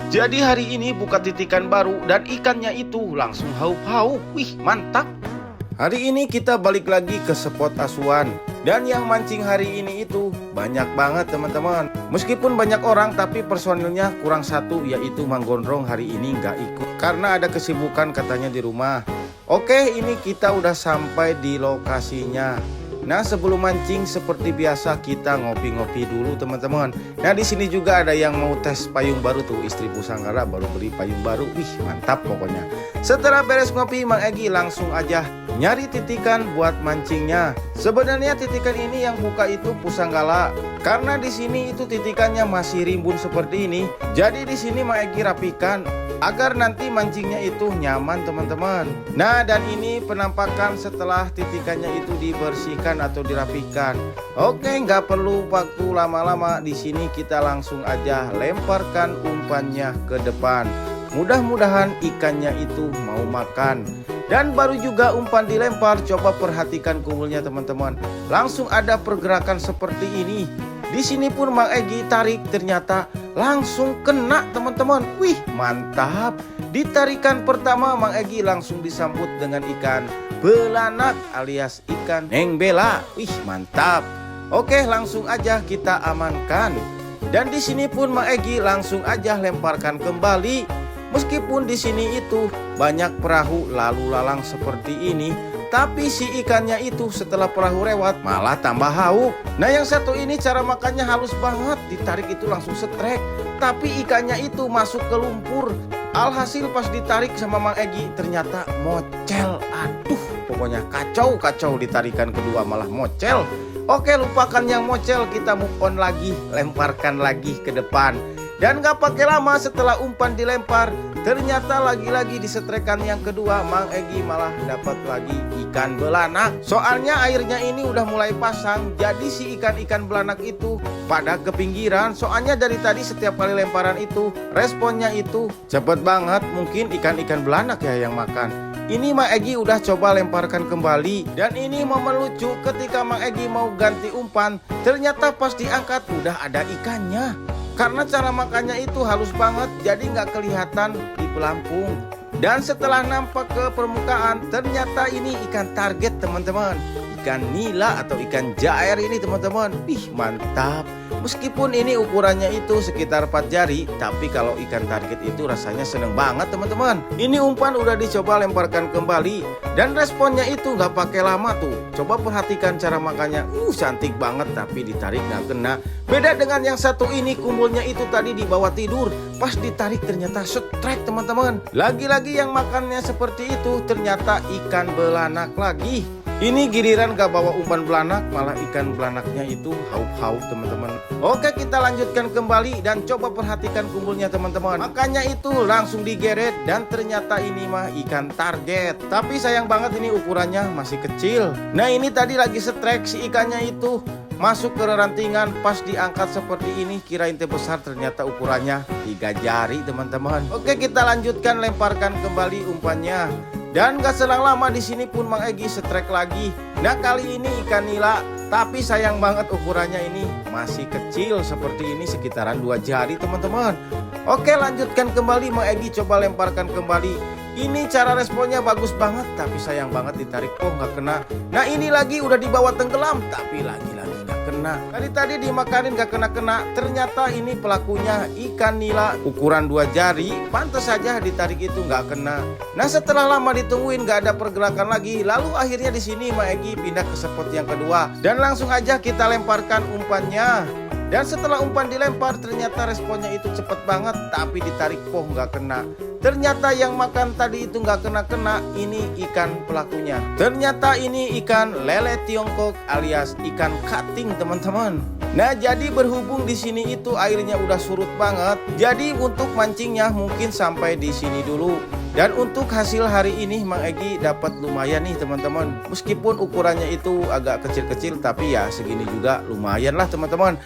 Jadi hari ini buka titikan baru dan ikannya itu langsung haup-haup. Wih, mantap. Hari ini kita balik lagi ke spot asuhan. Dan yang mancing hari ini itu banyak banget teman-teman. Meskipun banyak orang tapi personilnya kurang satu, yaitu Mang Gondrong hari ini nggak ikut karena ada kesibukan katanya di rumah. Oke, ini kita udah sampai di lokasinya. Nah, sebelum mancing seperti biasa kita ngopi-ngopi dulu teman-teman. Nah, di sini juga ada yang mau tes payung baru tuh, istri Pusanggara baru beli payung baru. Wih, mantap pokoknya. Setelah beres ngopi, Mang Egi langsung aja nyari titikan buat mancingnya. Sebenarnya titikan ini yang buka itu Pusanggara. Karena di sini itu titikannya masih rimbun seperti ini. Jadi di sini Mang Egi rapikan agar nanti mancingnya itu nyaman teman-teman. Nah, dan ini penampakan setelah titikannya itu dibersihkan atau dirapikan. Oke, nggak perlu waktu lama-lama. Di sini kita langsung aja lemparkan umpannya ke depan. Mudah-mudahan ikannya itu mau makan. Dan baru juga umpan dilempar, coba perhatikan kumulnya teman-teman. Langsung ada pergerakan seperti ini. Di sini pun Mang Egi tarik, ternyata langsung kena teman-teman. Wih, mantap. Di tarikan pertama Mang Egi langsung disambut dengan ikan belanak alias ikan neng bela. Wih, mantap. Oke, langsung aja kita amankan. Dan di sini pun Mang Egi langsung aja lemparkan kembali. Meskipun di sini itu banyak perahu lalu lalang seperti ini, tapi si ikannya itu setelah perahu lewat malah tambah hauk. Nah, yang satu ini cara makannya halus banget, ditarik itu langsung setrek. Tapi ikannya itu masuk ke lumpur. Alhasil pas ditarik sama Mang Egi ternyata mocel. Aduh, pokoknya kacau ditarikan kedua malah mocel. Oke, lupakan yang mocel, kita move on lagi, lemparkan lagi ke depan. Dan gak pakai lama setelah umpan dilempar, ternyata lagi-lagi di setrekan yang kedua Mang Egi malah dapat lagi ikan belanak. Soalnya airnya ini udah mulai pasang, jadi si ikan-ikan belanak itu pada ke pinggiran. Soalnya dari tadi setiap kali lemparan itu responnya itu cepet banget, mungkin ikan-ikan belanak ya yang makan. Ini Mang Egi udah coba lemparkan kembali. Dan ini momen lucu ketika Mang Egi mau ganti umpan, ternyata pas diangkat udah ada ikannya. Karena cara makannya itu halus banget, jadi nggak kelihatan di pelampung. Dan setelah nampak ke permukaan, ternyata ini ikan target teman-teman. Ikan nila atau ikan jair ini teman-teman. Wih, mantap. Meskipun ini ukurannya itu sekitar 4 jari, tapi kalau ikan target itu rasanya seneng banget teman-teman. Ini umpan udah dicoba lemparkan kembali. Dan responnya itu nggak pakai lama tuh. Coba perhatikan cara makannya. Cantik banget tapi ditarik nggak kena. Beda dengan yang satu ini, kumulnya itu tadi di bawah tidur. Pas ditarik ternyata setrek teman-teman. Lagi-lagi yang makannya seperti itu ternyata ikan belanak lagi. Ini giliran gak bawa umpan belanak, malah ikan belanaknya itu haup-haup teman-teman. Oke, kita lanjutkan kembali dan coba perhatikan kumulnya teman-teman. Makanya itu langsung digeret dan ternyata ini mah ikan target. Tapi sayang banget ini ukurannya masih kecil. Nah, ini tadi lagi setrek si ikannya itu masuk ke rantingan, pas diangkat seperti ini kirain teh besar, ternyata ukurannya 3 jari teman-teman. Oke, kita lanjutkan lemparkan kembali umpannya. Dan gak selang lama di sini pun Mang Egi setrek lagi. Nah, kali ini ikan nila, tapi sayang banget ukurannya ini masih kecil seperti ini, sekitaran 2 jari teman-teman. Oke, lanjutkan kembali, Mang Egi coba lemparkan kembali. Ini cara responnya bagus banget, tapi sayang banget ditarik nggak kena. Nah, ini lagi udah dibawa tenggelam, tapi lagi-lagi nggak kena. Tadi dimakanin nggak kena-kena. Ternyata ini pelakunya ikan nila ukuran 2 jari. Pantas saja ditarik itu nggak kena. Nah, setelah lama ditungguin nggak ada pergerakan lagi, lalu akhirnya di sini Mang Egi pindah ke spot yang kedua dan langsung aja kita lemparkan umpannya. Dan setelah umpan dilempar ternyata responnya itu cepet banget, tapi ditarik nggak kena. Ternyata yang makan tadi itu nggak kena-kena, ini ikan pelakunya. Ternyata ini ikan lele Tiongkok alias ikan kating teman-teman. Nah, jadi berhubung di sini itu airnya udah surut banget, jadi untuk mancingnya mungkin sampai di sini dulu. Dan untuk hasil hari ini Mang Egi dapat lumayan nih teman-teman. Meskipun ukurannya itu agak kecil-kecil, tapi ya segini juga lumayan lah teman-teman.